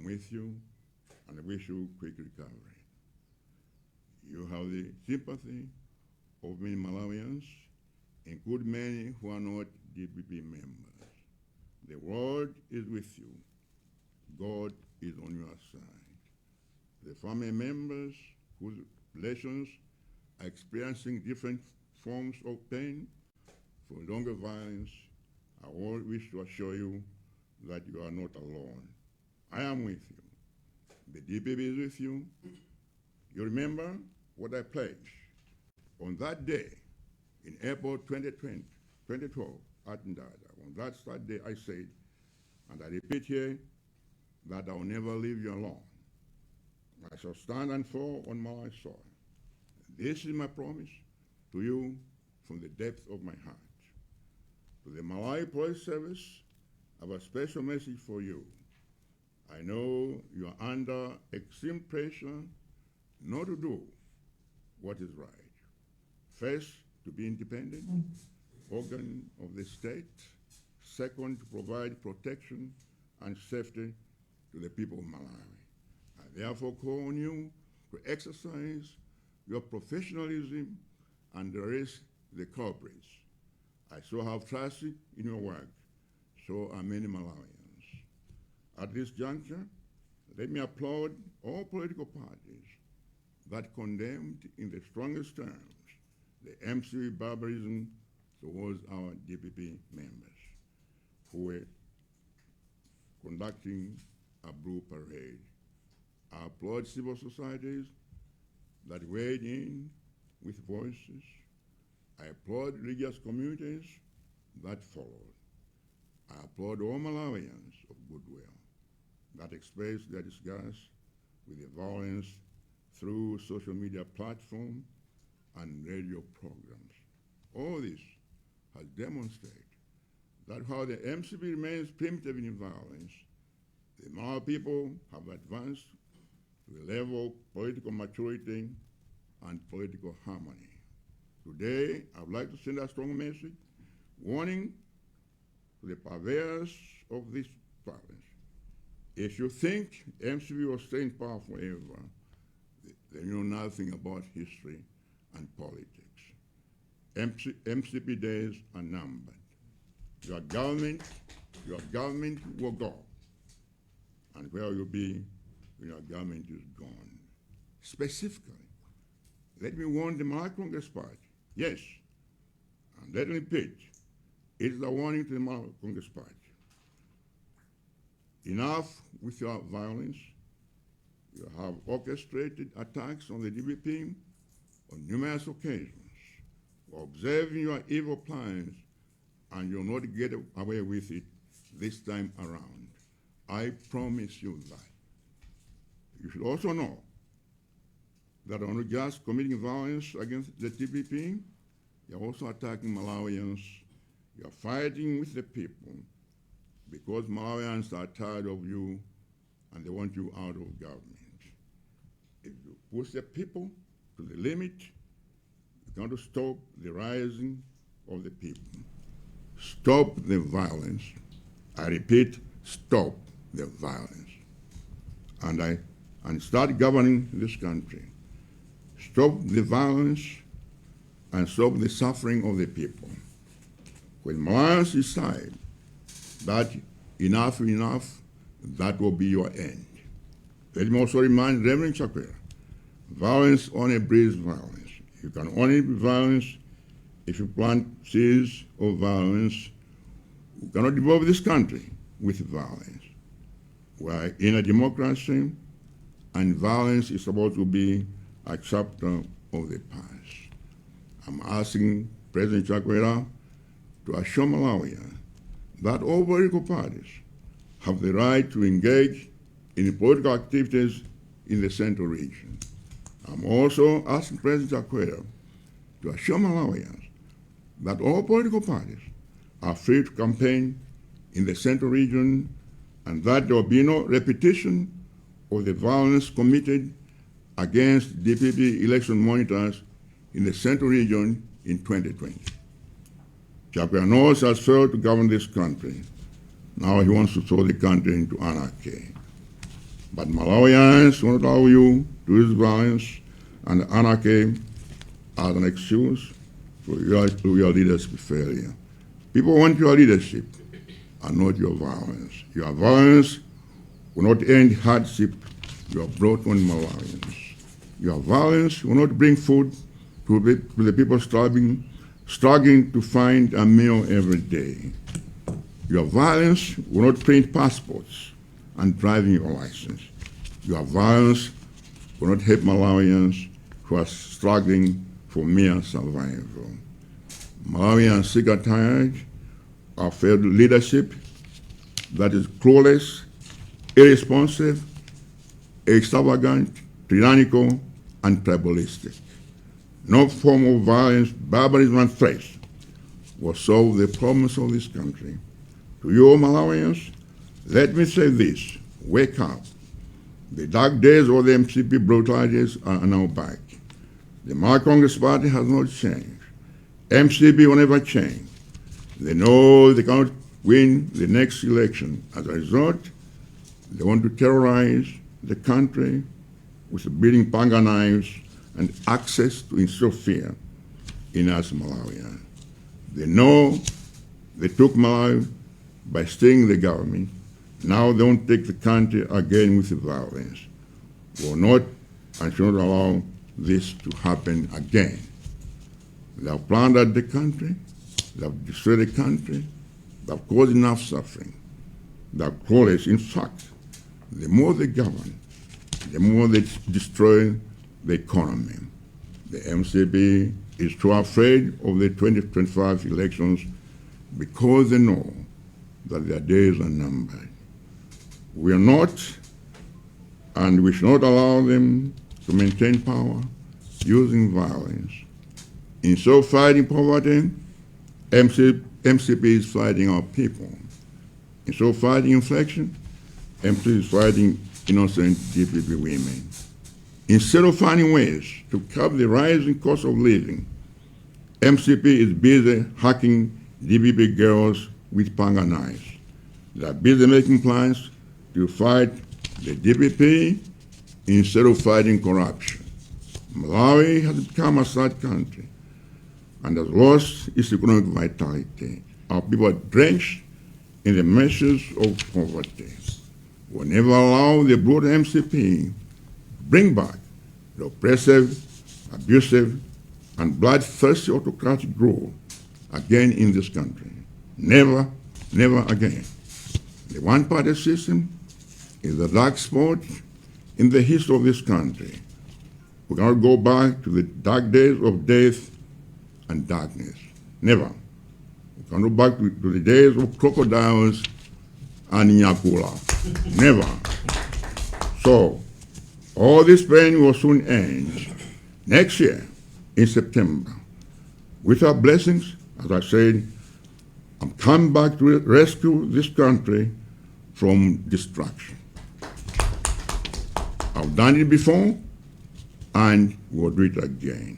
am with you, and I wish you quick recovery. You have the sympathy of many Malawians, including many who are not DPP members. The world is with you. God is on your side. The family members whose relations are experiencing different forms of pain from longer violence, I all wish to assure you that you are not alone. I am with you. The DPP is with you. You remember what I pledged on that day in April 2012 at Ndada. On that Saturday I said, and I repeat here, that I will never leave you alone. I shall stand and fall on Malawi soil. This is my promise to you from the depth of my heart. To the Malawi Police Service, I have a special message for you. I know you are under extreme pressure not to do what is right. First, to be independent, organ of the state. Second, to provide protection and safety to the people of Malawi. I therefore call on you to exercise your professionalism and arrest the culprits. I so have trust in your work, so are many Malawians. At this juncture, let me applaud all political parties that condemned in the strongest terms the MCV barbarism towards our DPP members who were conducting a blue parade. I applaud civil societies that weighed in with voices. I applaud religious communities that followed. I applaud all Malawians of goodwill that expressed their disgust with the violence through social media platforms and radio programs. All this has demonstrated that while the MCP remains primitive in violence, the Malawi people have advanced to the level of political maturity and political harmony. Today, I would like to send a strong message warning to the purveyors of this violence. If you think MCP will stay in power forever, then you know nothing about history and politics. MCP days are numbered. Your government will go. And where you'll be when your government is gone. Specifically, let me warn the Malawi Congress Party. Yes, and let me repeat, it is a warning to the Malawi Congress Party. Enough with your violence. You have orchestrated attacks on the DPP on numerous occasions. We're observing your evil plans, and you'll not get away with it this time around. I promise you that. You should also know that on not just committing violence against the DPP, you're also attacking Malawians. You're fighting with the people because Malawians are tired of you and they want you out of government. If you push the people to the limit, you're going to stop the rising of the people. Stop the violence. I repeat, stop the violence. And start governing this country. Stop the violence and stop the suffering of the people. When Malawians decide that enough is enough, that will be your end. Let me also remind Reverend Chakwera, violence only breeds violence. You can only be violence if you plant seeds of violence. You cannot develop this country with violence. We are in a democracy, and violence is supposed to be a chapter of the past. I'm asking President Chakwera to assure Malawians that all political parties have the right to engage in political activities in the Central Region. I'm also asking President Chakwera to assure Malawians that all political parties are free to campaign in the Central Region and that there will be no repetition of the violence committed against DPP election monitors in the Central Region in 2020. Chakwera knows has failed to govern this country. Now he wants to throw the country into anarchy. But Malawians will not allow you to use violence and anarchy as an excuse for your leadership failure. People want your leadership and not your violence. Your violence will not end hardship you have brought on Malawians. Your violence will not bring food to the people struggling to find a meal every day. Your violence will not print passports and driving your license. Your violence will not help Malawians who are struggling for mere survival. Malawians sick and tired of failed leadership that is clueless, irresponsive, extravagant, tyrannical, and tribalistic. No form of violence, barbarism, and threat will solve the problems of this country. To you, Malawians, let me say this: wake up. The dark days of the MCP brutalities are now back. The Malawi Congress Party has not changed. MCP will never change. They know they cannot win the next election. As a result, they want to terrorize the country with beating panga knives and access to instill fear in us Malawians. They know they took Malawi by stealing the government. Now they won't take the country again with violence. We will not and should not allow this to happen again. They have plundered the country, they have destroyed the country, they have caused enough suffering. They are cruelest. In fact, the more they govern, the more they destroy the economy. The MCP is too afraid of the 2025 elections because they know that their days are numbered. We are not, and we should not allow them to maintain power using violence. In so fighting poverty, MCP is fighting our people. In so fighting inflation, MCP is fighting innocent DPP women. Instead of finding ways to curb the rising cost of living, MCP is busy hacking DPP girls with panga knives. They are busy making plans to fight the DPP instead of fighting corruption. Malawi has become a third country and has lost its economic vitality. Our people are drenched in the meshes of poverty. We'll never allow the broad MCP to bring back the oppressive, abusive, and bloodthirsty autocratic rule again in this country. Never, never again. The one-party system is a dark spot in the history of this country. We cannot go back to the dark days of death and darkness. Never. We cannot go back to the days of crocodiles and nyakula. Never. So, all this pain will soon end. Next year, in September, with our blessings, as I said, I'm coming back to rescue this country from destruction. I've done it before, and will do it again.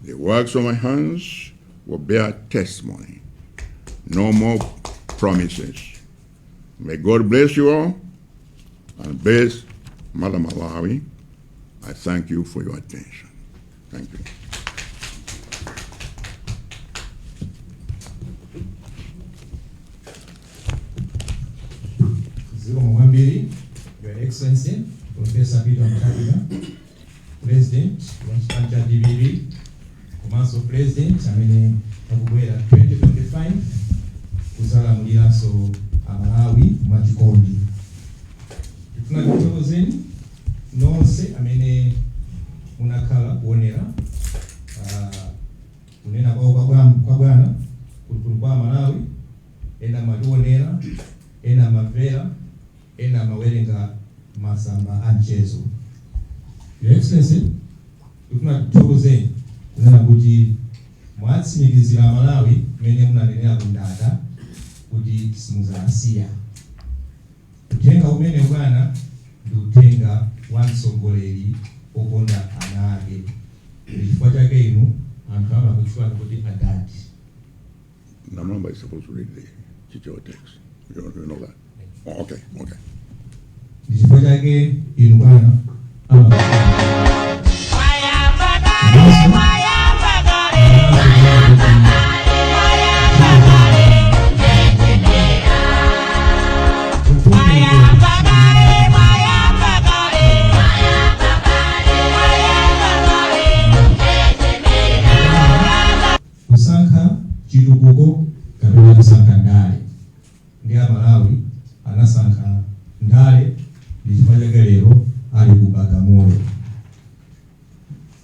The works of my hands will bear testimony. No more promises. May God bless you all, and bless Mother Malawi. I thank you for your attention. Thank you. Your Excellency, Professor Peter Mutabiga, President, Launchpanja DPP, Commercial President, amene akubwera 2025 kuzala muliranso Malawi mwachikondi. Tunakuthokozeni nonse amene munakhala kuonera kunena kwa bwana kulukulu kwa Malawi, ena mationera, ena mavera, ena mawerenga masamba anchezo. Your Excellency, tunakuthokozeni kunena kuti mwatsimikizira Malawi mene munanenera kundata kuti simuzasiya. Utenga umene bwana ndi utenga wa mtsogoleri okonda ana ake. Chifukwa chake inu anthu amakuchula kuti adati. Namamba is supposed to read the text. You know that? Oh, okay. Chifukwa chake inu bwana kusankha chitukuko kapena kusankha ndale. Ndi Malawi anasankha ndale ndi chifukwa chake lero ali ku Bagamoyo.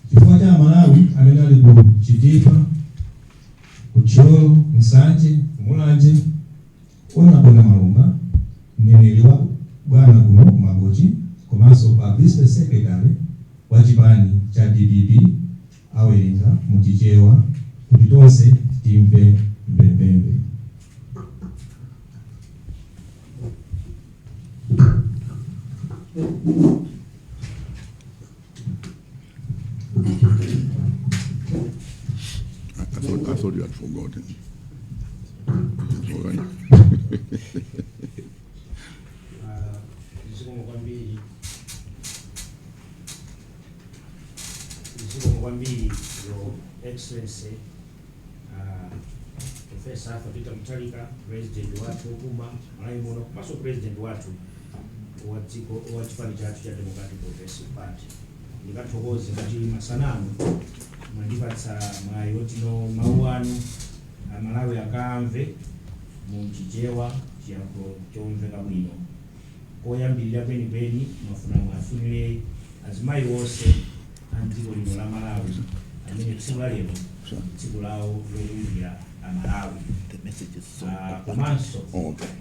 Chifukwa cha Malawi amene ali ku Chitipa, ku Cholo, Msanje, Mulanje, Onabona Malunga, mneneri wa bwana kuno Magochi, komanso publicity secretary wa chipani cha DPP awerenga muchichewa kuti tonse timve mbembembe. I thought you had forgotten. It's all right. Your Excellency, Professor Fatita Mutalika, President watu Kuma, Malawi Mono, Maso President watu wa chipani chatu cha Democratic Progressive Party. Nikathokoze kuti masanamu mwandipatsa mwayotino mauwanu Malawi akamve munchichewa chiyankho chomveka bwino. Koyambirira penipeni mwafunire azimayi wonse dziko lino la Malawi amene tsiku la lero tsiku lawo loyambirira Malawi. Komanso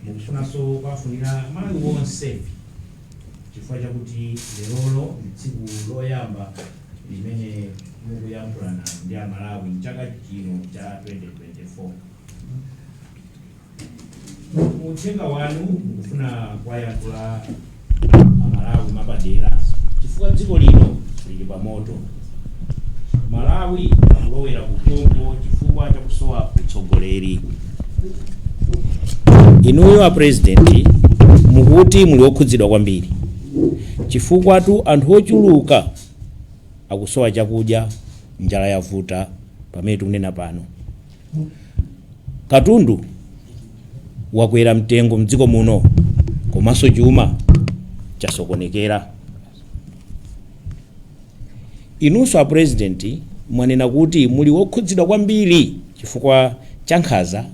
mukufunanso kwafunira Malawi wonse chifukwa chakuti lerolo ndi tsiku loyamba limene mukuyankhulana ndi Malawi mchaka chino cha 2024. Uthenga wanu mukufuna kwayankhula Malawi mapadera chifukwa dziko lino lili pamoto. Malawi akulowera kutongo chifukwa chakusowa utsogoleri. Inuyo a president mukuti muli okhudzidwa kwambiri chifukwa tu anthu ochuluka akusowa chakudya, njala yavuta pamene tikunena pano. Katundu wakwera mtengo mdziko muno komanso chuma chasokonekera. Inunso a president mwanena kuti muli okhudzidwa kwambiri chifukwa cha nkhanza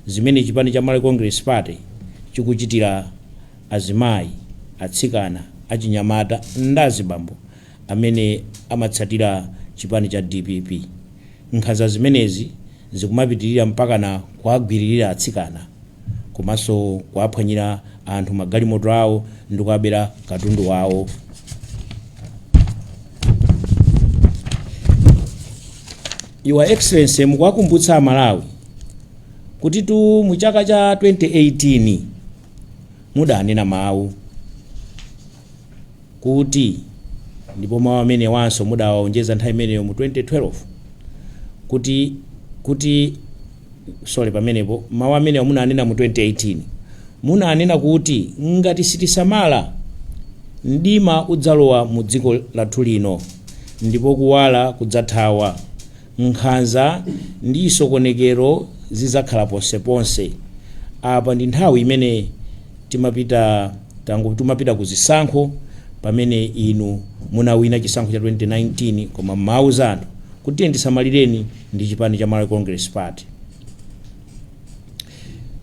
zimene chipani cha Malawi Congress Party chikuchitira azimayi, atsikana, achinyamata ndi azibambo amene amatsatira chipani cha DPP. Nkhanza zimenezi zikumapitirira mpaka na kuagwiririra atsikana komanso kuaphwanyira anthu magalimoto awo ndi kuabera katundu wawo. Your Excellency mukuwakumbutsa Malawi kuti tu mu chaka cha 2018 mudanena mawu kuti ndipo mawu amene wanso mudawaonjeza nthawi imeneyo mu 2012 kuti pamenepo mawu amene munanena mu 2018 munanena kuti ngati sitisamala mdima udzalowa mu dziko lathu lino ndipo kuwala kudzathawa, nkhanza ndi sokonekero zizakhala ponseponse. Apa ndi nthawi imene timapita ku zisankho pamene inu munawina chisankho cha 2019 koma mawu zanu kuti ndisamalireni ndi chipani cha Malawi Congress Party.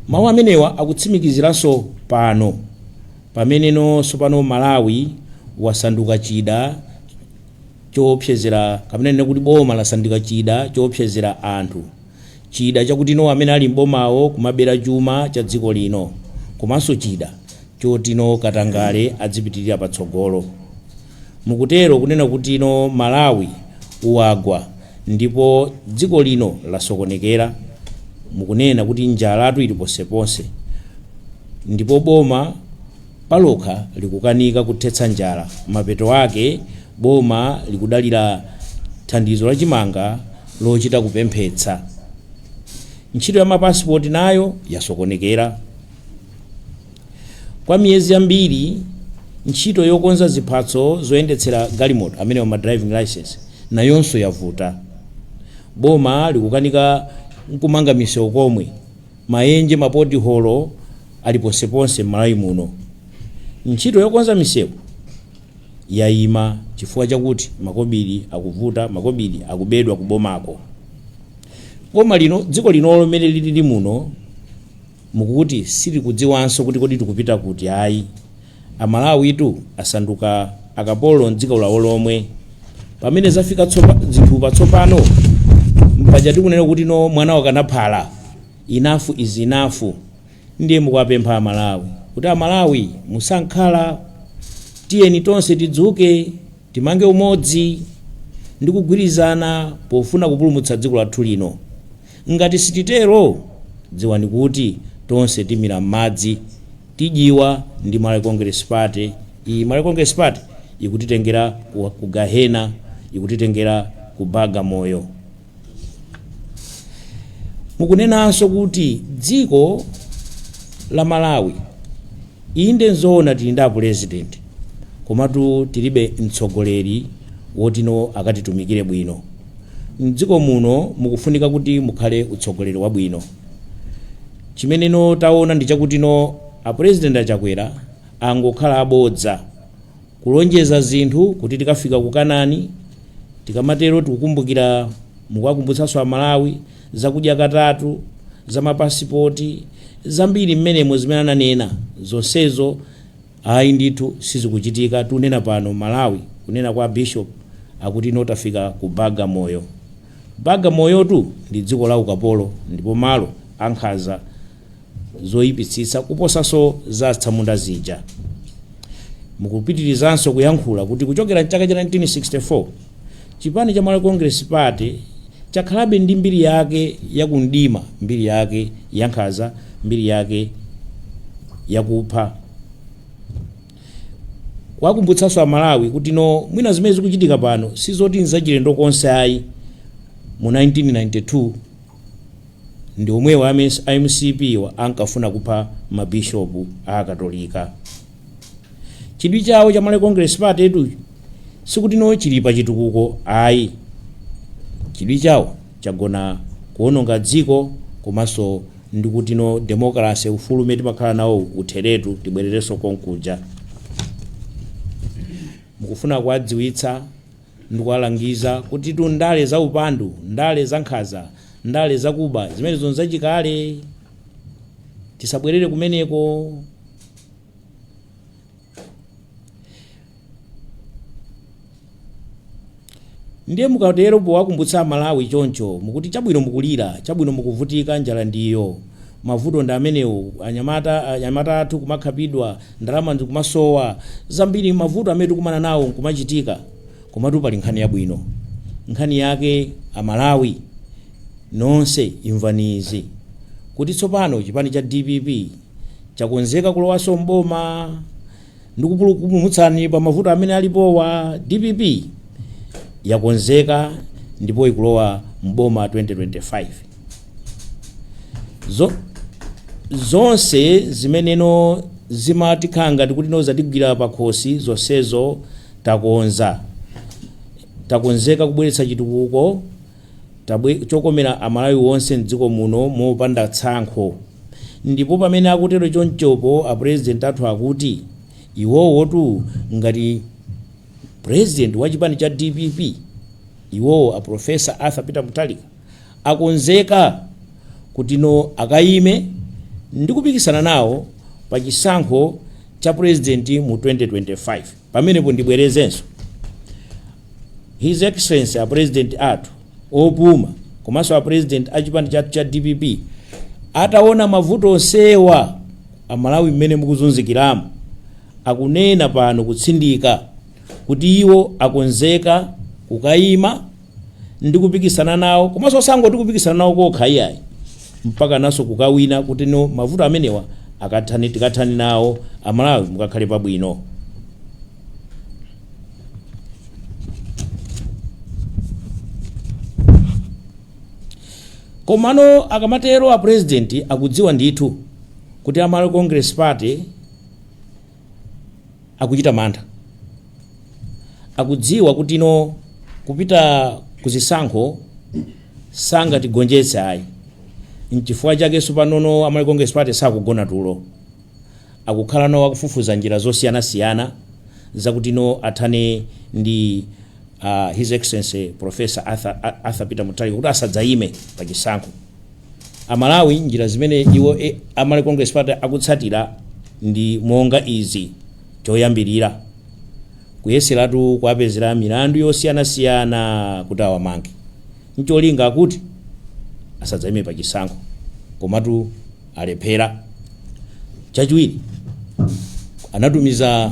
Mawu amenewa akutsimikiziranso pano pamene nonso pano Malawi wasanduka chida choopsezera kapena kuti boma lasanduka chida choopsezera anthu, chida chakuti no amene ali mbomawo kumabera chuma cha dziko lino komanso chida choti no katangale adzipitirira patsogolo. Mukutero kunena kuti no Malawi uwagwa ndipo dziko lino lasokonekera, mukunena kuti njala ili ponseponse ndipo boma palokha likukanika kuthetsa njala. Mapeto ake boma likudalira thandizo la chimanga lochita kupemphetsa. Ntchito ya mapasipoti nayo yasokonekera. Kwa miyezi yambiri ntchito yokonza ziphatso zoyendetsera galimoto amene ma driving license nayonso yavuta. Boma likukanika nkumanga misewu komwe, maenje mapoti holo ali ponseponse m'Malawi muno. Ntchito yokonza misewu yayima chifukwa chakuti makobiri akuvuta, makobiri akubedwa kubomako. Boma lino, dziko linolo limene lili muno, mukuti silikudziwanso kuti kodi tikupita kuti ayi. Amalawitu asanduka akapolo mdziko lawo lomwe. Pamene zafika zinthu patsopano, mpaja tikunena kuti no mwana wakanaphala, enough is enough. Ndiye mukapempha Amalawi kuti Amalawi musankhala, tiyeni tonse tidzuke timange umodzi ndi kugwirizana pofuna kupulumutsa dziko lathu lino. Ngati sititero, dziwani kuti tonse timira m'madzi, tijiwa ndi Malawi Congress Party. Iyi Malawi Congress Party ikutitengera ku Gahena, ikutitengera ku Bagamoyo. Mukunenanso kuti dziko la Malawi inde nzoona tili ndi president, komatu tilibe mtsogoleri wotino akatitumikire bwino. Mdziko muno mukufunika kuti mukhale utsogoleri wabwino. Chimeneno taona ndi chakuti no a president achakwera angokhala abodza kulonjeza zinthu kuti tikafika ku Kanani, tikamatero tikukumbukira mukakumbutsanso Amalawi zakudya katatu, za mapasipoti, zambiri mmenemo zimene ananena zonsezo ayi ndithu sizikuchitika. Tunena pano Malawi kunena kwa bishop akuti notafika ku Bagamoyo. Bagamoyo tu ndi dziko la ukapolo, ndipo malo ankhanza zoyipitsitsa kuposaso za tsamunda zija. Mukupitirizanso kuyankhula kuti kuchokera chaka cha 1964 chipani cha Malawi Congress Party chakhalabe ndi mbiri yake yakundima, mbiri yake yankhanza, mbiri yake yakupha. Wakumbutsanso Amalawi kuti no mwina zimene zikuchitika pano sizoti nzachilendo konse ayi. Mu 1992 ndi omwewa MCP wa ankafuna kupha mabishopu a Katolika. Chidwi chawo cha Malawi Congress Party etu sikuti no chili pa chitukuko ayi. Chidwi chawo chagona kuononga dziko, komanso ndikuti no democracy, ufulu umene timakhala nawo utheretu tibwererenso konkuja. Mukufuna kuwadziwitsa ndi kuwalangiza kuti tu ndale za upandu, ndale za nkhanza, ndale za kuba zimene zonzachikale, tisabwerere kumeneko. Ndiye mukatero powakumbutsa Malawi choncho mukuti chabwino mukulira, chabwino mukuvutika, njala ndiyo, mavuto ndi amenewo, anyamata athu kumakhapidwa, ndalama ndi kumasowa, zambiri mavuto amene tikumana nawo nkumachitika. Komatu pali nkhani yabwino. Nkhani yake Amalawi nonse imvanizi kuti tsopano chipani cha DPP chakonzeka kulowaso mboma ndi kupulumutsani pa mavuto amene alipowa. DPP yakonzeka ndipo ikulowa mboma 2025. Zonse zimeneno zimatikhanga tikuti no zatigwira pakhosi zonsezo takonzeka kubweretsa chitukuko chokomera Amalawi wonse mdziko muno mopanda tsankho. Ndipo pamene akutero chonchopo a president athu akuti iwowo tu ngati president wa chipani cha DPP, iwowo a Professor Arthur Peter Mutharika akonzeka kuti no akayime ndi kupikisana nawo pa chisankho cha president mu 2025. Pamenepo ndibwerezenso His Excellency a president athu opuma, komanso a president a chipani cha DPP ataona mavuto onsewa Amalawi mmene mukuzunzikiramo, akunena pano kutsindika kuti iwo akonzeka kukayima ndi kupikisana nawo, komanso sangoti kupikisana nawo kokha iyayi, mpaka naso kukawina kuti no mavuto amenewa tikathani nawo, Amalawi mukakhale pabwino. Komano akamatero a president akudziwa ndithu kuti a Malawi Congress Party akuchita mantha, akudziwa kuti ino kupita kuzisankho sangatigonjetse ayi. Nchifukwa chake supanono Malawi Congress Party sakugona tulo, akukhala nawo akufufuza njira zosiyanasiyana zakuti ino athane ndi His Excellency Professor Arthur Peter Mutharika kuti asadzaime pa chisankho. Amalawi njira zimene iwo Malawi Congress Party akutsatira ndi monga izi: choyambirira kuyeseratu kuapezera milandu yosiyanasiyana kuti awamange, ncholinga akuti asadzaime pa chisankho komatu alephera. Chachiwiri, anatumiza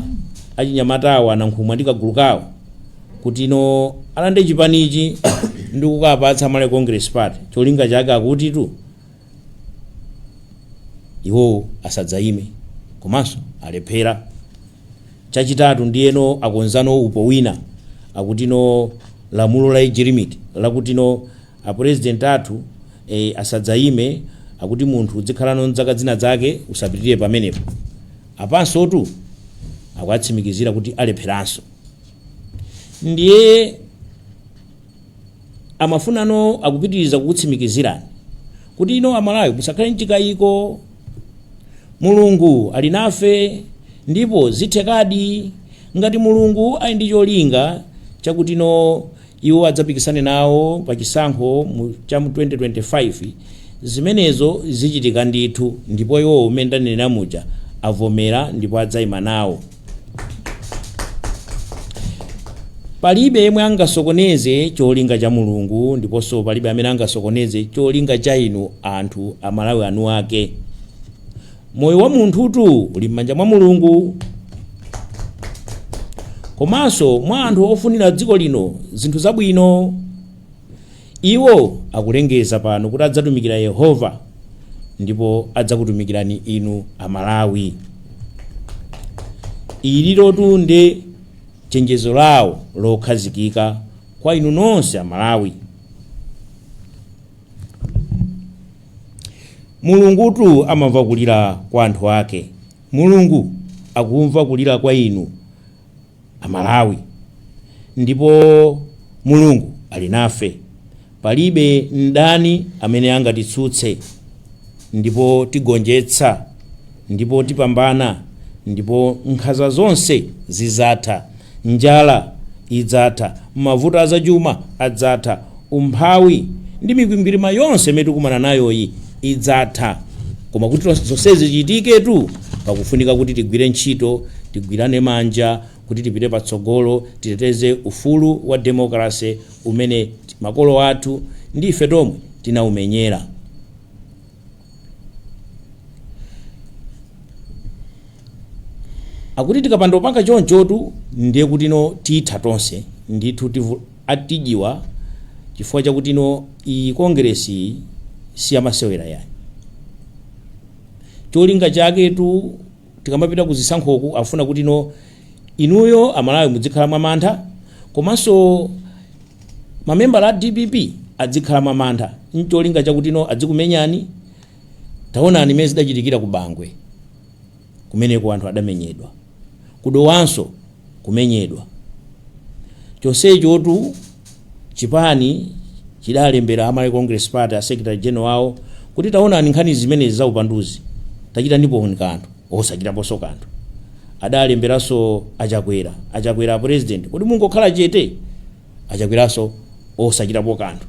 achinyamatawa nankhumwa ndi kagulu kawo kuti ino alande chipanichi ndi kukapatsa Malawi Congress Party, cholinga chake akuti tu iwo asadzaime komanso alephera. Chachitatu, ndiyeno akonzano upo wina akuti ino lamulo la ijirimiti lakuti ino apresident athu asadzaime, akuti munthu udzikhalano nzaka zina zake usapitirire pamenepo. Apanso tu akuatsimikizira kuti alepheranso. Ndiye amafunano akupitiriza kukutsimikizirani kuti ino Amalawi musakhale mchikayiko, Mulungu ali nafe, ndipo zithekadi ngati Mulungu ali ndi cholinga chakuti ino iwo adzapikisane nawo pa chisankho cha mu 2025, zimenezo zichitika ndithu, ndipo iwo umene ndanena muja avomera ndipo adzayima nawo. Palibe yemwe angasokoneze cholinga cha Mulungu, ndiponso palibe amene angasokoneze cholinga cha inu anthu Amalawi anu ake. Moyo wa munthutu uli m'manja mwa Mulungu, komanso mwa anthu ofunira dziko lino zinthu zabwino. Iwo akulengeza pano kuti adzatumikira Yehova ndipo adzakutumikirani inu Amalawi. Ililotu ndi chenjezo lawo lokhazikika kwa inu nonse Amalawi. Mulungu tu amamva kulira kwa anthu ake. Mulungu akumva kulira kwa inu Amalawi, ndipo Mulungu ali nafe. Palibe ndani amene angatitsutse, ndipo tigonjetsa, ndipo tipambana, ndipo nkhanza zonse zizatha, njala idzatha, mavuto azachuma adzatha, umphawi ndi mikwingwirima yonse imene tikumana nayoyi idzatha. Koma kuti zonsezi zichitike tu pakufunika kuti tigwire ntchito, tigwirane manja kuti tipite patsogolo, titeteze ufulu wa demokrasi umene makolo athu ndi ife tomwe tinaumenyera. Akuti tikapanda kupanga chonchotu ndiye kuti ino titha tonse ndithu atijiwa, chifukwa chakuti ino iyi kongresi si amasewera yani. Cholinga chake tu tikamapita kuzisankhoku afuna kuti ino inuyo Amalawi mudzikhala mwamantha, komanso mamembala a DPP adzikhala mwamantha. Ncholinga chakuti ino adzikumenyani. Taonani imene zidachitikira ku Bangwe, kumeneko anthu adamenyedwa, kudowanso kumenyedwa. Chonsecho tu chipani chidalembera Amalawi Congress Party a Secretary General wawo kuti taonani nkhani zimenezi za upanduzi tachita ndipo kanthu osachitaponso kanthu. Adalemberanso achakwera president kuti mungokhala chete, achakweranso osachitapo kanthu.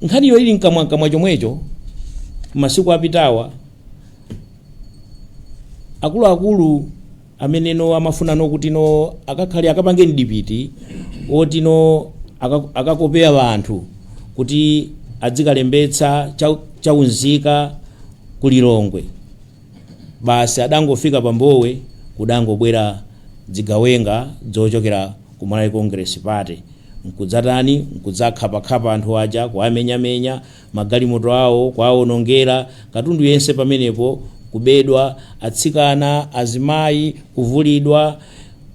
Nkhani yo ili nkamwa chomwecho masiku apitawa akuluakulu amene no amafuna no kuti no akakhale akapange ndipiti oti no akakopera anthu kuti adzikalembetsa chaunzika kulilongwe, basi adangofika pambowe kudangobwera dzigawenga zochokera ku Malawi Congress Party, nkudzatani nkudzakhapa anthu aja kuamenyamenya magalimoto awo kwaonongera katundu yense pamenepo, kubedwa atsikana azimayi kuvulidwa,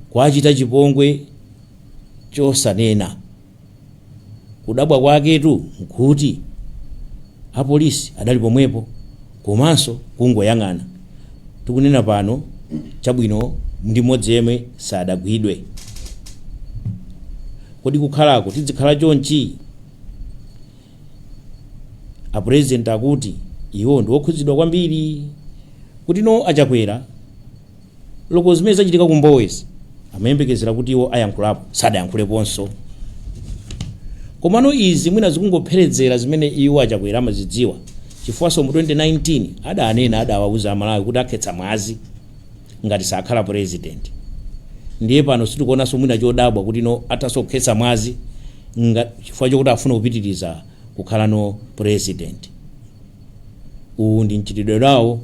kwachita chipongwe chosanena. kudabwa kwaketu nkuti apolisi adali pomwepo komanso kungoyang'ana. Tikunena pano chabwino ndi mmodzi yemwe sadagwidwe. Kodi kukhalako tizikhala chonchi? Apresident akuti iwo ndi okhudzidwa kwambiri kuti no achakwera loko zimene zachitika kumbowezi amayembekezera kuti iwo ayankhulapo sadayankhuleponso. Komano izi mwina zikungopheredzera zimene iwo achakwera amazidziwa, chifukwa mu 2019 adanena adawauza Amalawi kuti akhetsa mwazi ngati sakhala president. Ndiye pano sitikuonanso mwina chodabwa kuti no ataso kukhetsa mwazi chifukwa chokuti afuna kupitiriza kukhala no president. Uwu ndi mchitidwe wawo,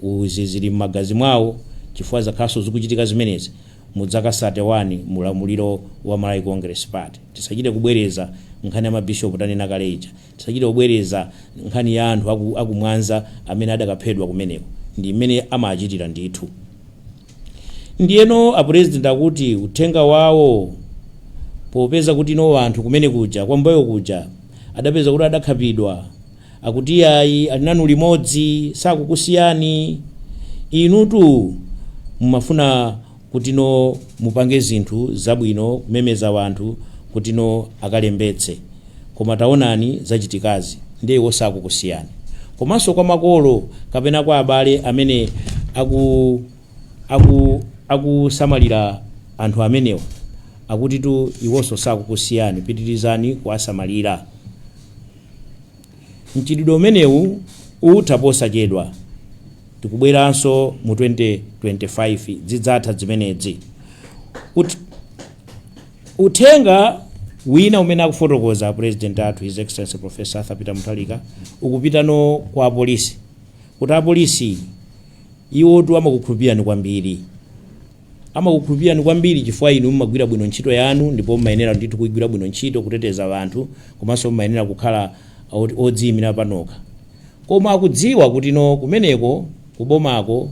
uzi zili m'magazi mwawo, chifukwa zakhaso zikuchitika zimenezi mu zaka 31 mulamuliro wa Malawi Congress Party. Tisachite kubwereza nkhani ya mabishop tanena kaleja, tisachite kubwereza nkhani ya anthu akumwanza amene adakaphedwa kumeneko, ndi imene amachitira ndithu. Ndiyeno apresident akuti uthenga wawo popeza kuti no anthu kumene kuja kwambayo kuja adapeza kuti adakhapidwa, akuti ayi ali nanu limodzi sakukusiyani inutu mumafuna kuti no mupange zinthu zabwino kumemeza wanthu kuti no akalembetse, koma taonani zachitikazi ndiye wosakukusiyani. Komanso kwa makolo kapena kwa abale amene akusamalira anthu amenewa akuti tu iwonso sakukusiyani, pitirizani kuwasamalira. Mchitidwe umenewu utaphosa chedwa, tikubweranso mu 2025 zidzatha zimenezi. Uthenga wina umene akufotokoza president athu His Excellency Professor Arthur Peter Mutharika ukupita no kwa apolisi, kuti apolisi iwo tu amakukhulupirani kwambiri, amakukhulupirani kwambiri chifukwa inu mumagwira bwino ntchito yanu, ndipo mumayenera ndithu kuigwira bwino ntchito kuteteza anthu, komanso mumayenera kukhala odziyimira panoka. Koma akudziwa kuti no kumeneko kubomako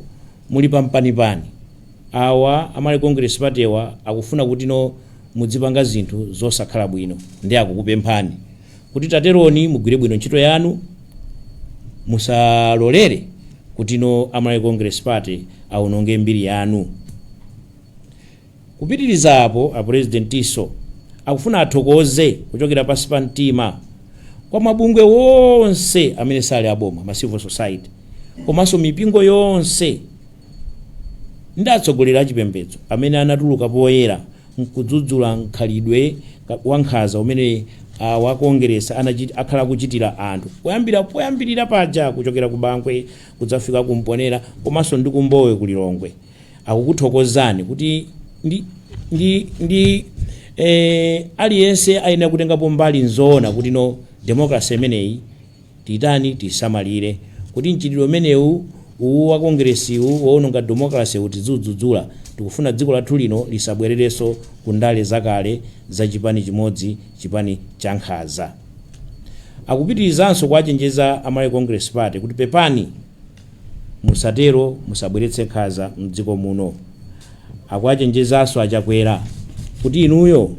muli pampanipani. Awa Malawi Congress Party akufuna kuti no mudzipanga zinthu zosakhala bwino, ndi akukupemphani kuti tateroni mugwire bwino ntchito yanu, musalolere kuti no Malawi Congress Party aunonge mbiri yanu. Kupitiriza apo apresident iso akufuna athokoze kuchokera pansi pa mtima kwa mabungwe wonse amene sali aboma, ma civil society, komanso mipingo yonse ndi atsogoleri achipembedzo amene anatuluka poyera nkudzudzula nkhalidwe wankhanza umene wa Congress akhala kuchitira anthu poyambirira paja kuchokera ku Bankwe kudzafika kumponera komanso ndi kumbowe kulilongwe. Akukuthokozani kuti ndi aliyense ayenera kutengapo mbali nzoona kuti no democracy imeneyi titani tisamalire, kuti mchitidwe umenewu wa Congress woononga democracy utidzudzula. Tikufuna dziko lathu lino lisabwererenso kundale zakale za chipani chimodzi, chipani cha nkhanza. Akupitirizanso kuwachenjeza Malawi Congress Party kuti pepani musatero, musabweretse nkhanza mdziko muno. Akuwachenjezanso achakwera kuti inuyo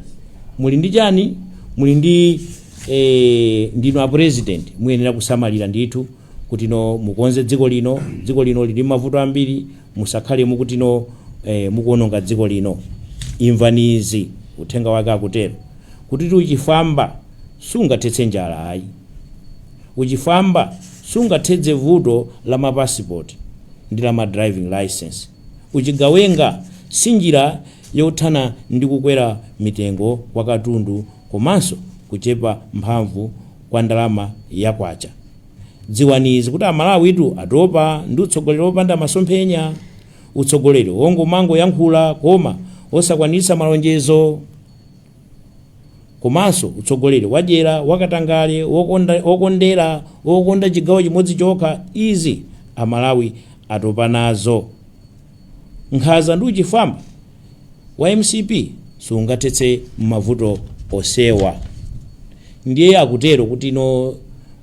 muli ndi chani, muli ndi ndino a president muyenera kusamalira ndithu kuti no mukonze dziko lino lili mavuto ambiri, musakhale mukuti no mukuononga dziko lino. Imvanizi uthenga wake akutero kuti uchifamba sungathetse njala ayi, uchifamba sungathetse vuto la mapassport ndi la driving license, uchigawenga sinjira yothana ndi kukwera mitengo kwa katundu komanso kuchepa mphamvu kwa ndalama yakwacha. Dziwanizi kuti Amalawi itu atopa ndi utsogoleri opanda masomphenya, utsogoleri wongomango yankhula koma osakwanitsa malonjezo, komanso utsogoleri wadyera wakatangale wokonda chigawo chimodzi chokha. Izi Amalawi atopa nazo. Nkhanza ndi uchifamba wa MCP sungathetse mavuto osewa. Ndiye akutero kuti no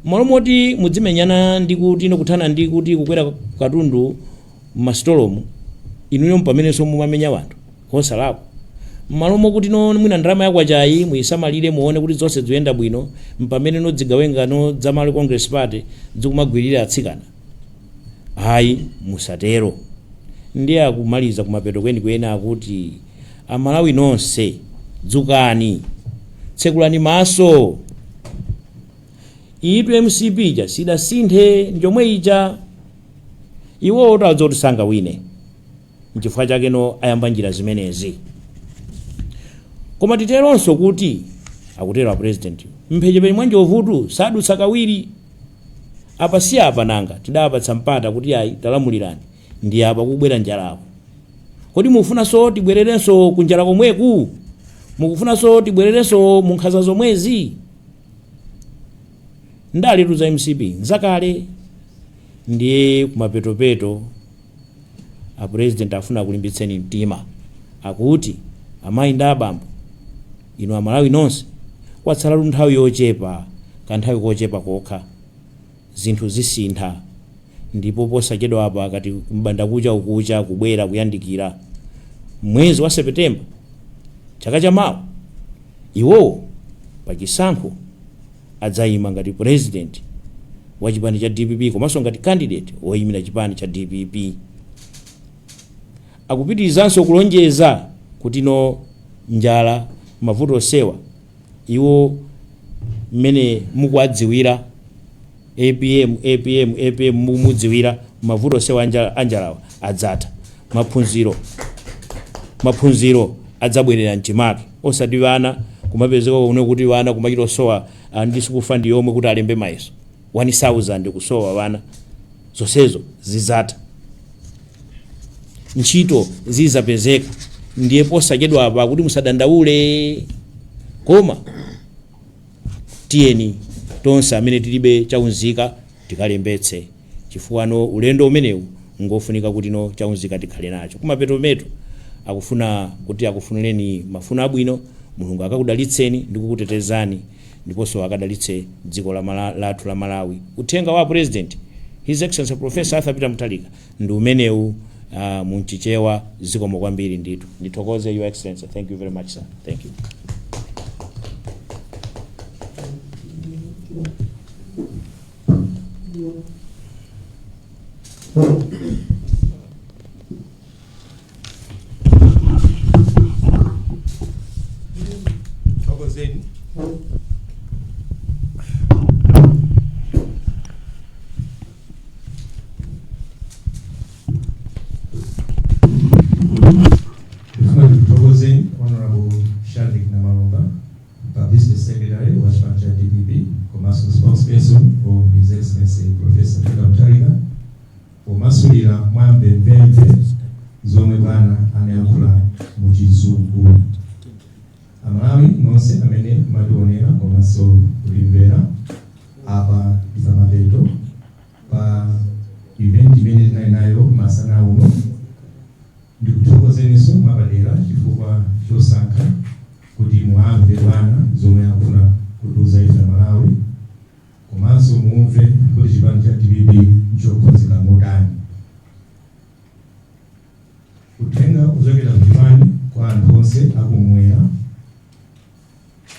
malomoti mudzimenyana ndi kuti no kuthana ndi kuti kukwera katundu mastolomu inuyo pamenenso mumamenya wanthu osalakwa. m'malo mokuti mwina ndalama yakwachayi muyisamalire muone kuti zonse zikuyenda bwino mpamene nodzigawengano za Malawi Congress Party zikumagwirira atsikana. Hayi, musatero. Ndiye akumaliza kumapeto kwenikweni akuti Amalawi nonse dzukani, tsekulani maso. Itu MCP ija sidasinthe njomwe ija iwo otazotisanga wine nchifukwa chake ayamba njira zimenezi. Koma titeronso kuti akutero a president mphechepenye mwa njovutu sadutsa kawiri. Apa si apa nanga tidapatsa mpata kuti ayi talamulirani ndi apa kubwera njalapo. Kodi mufunanso tibwererenso kunjala komweku? Mukufunanso tibwererenso munkhanza zomwezi? Ndaletu za MCP nzakale. Ndiye kumapetopeto a president afuna kulimbitseni mtima akuti amayi ndi abambo inu Amalawi nonse kwatsala nthawi yochepa, kanthawi kochepa kokha, zinthu zisintha, ndipo posachedwa apa akati mbanda kucha ukucha kubwera kuyandikira mwezi wa Septemba chaka chamawa iwo pachisankho adzayima ngati president wa chipani cha DPP komanso ngati candidate woyimira chipani cha DPP. Akupitirizanso kulonjeza kuti njala mavuto osewa iwo mmene mukuadziwira APM mudziwira mavuto osewa anjalawa adzatha. Maphunziro adzabwerera mchimake osati vana kumapezeka kuno kuti vana kumachita osowa ndisikufa ndi yomwe kuti alembe mayeso 1000 kusowa vana zonsezo zizatha. Ntchito zizapezeka. Ndiye posachedwa apa kuti musadandaule, koma tiyeni tonse amene tilibe chaunzika tikalembetse chifukwa ulendo umenewu ngofunika kuti chaunzika tikhale nacho. Kumapetopeto akufuna kuti akufunireni mafuno abwino, Mulungu akakudalitseni ndi kukutetezani ndiponso akadalitse dziko lathu la Malawi. Uthenga wa president His Excellency Professor Arthur Peter Mutharika ndi umenewu munchichewa zikomo kwambiri nditu. Ndithokoze Your Excellency. Thank you very much, sir. Thank you. Honorable Shadik Namalonga, Business Secretary of DPP, Commercial Spokesperson of His Excellency Professor Peter Mutharika, Masulira Mwambe Mbembe zomwe bwana anayankhula mu Chizungu. Amalawi nonse amene mationera komanso kulimvera apa izamapeto pa event imene tinali nayo masana uno. Ndikuthokozeniso mwapadera chifukwa chosankha kuti muamve bwana zomwe akufuna kutuza ife Malawi, komanso muumve kuti chipani cha DPP nchokhozeka motani. Uthenga uchokera kuchipani kwa anthu onse akumwera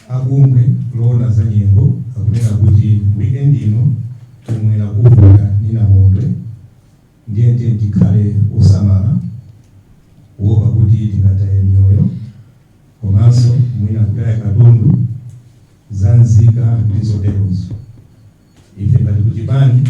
akumwe loona za nyengo akunena kuti weekend ino kumwera kuvuka ninamondwe ndiye tikhale osamala kuopa kuti tingataye mioyo, komanso mwina kutaya katundu za nzika ndi zoterozo. Ife ngati kuchipani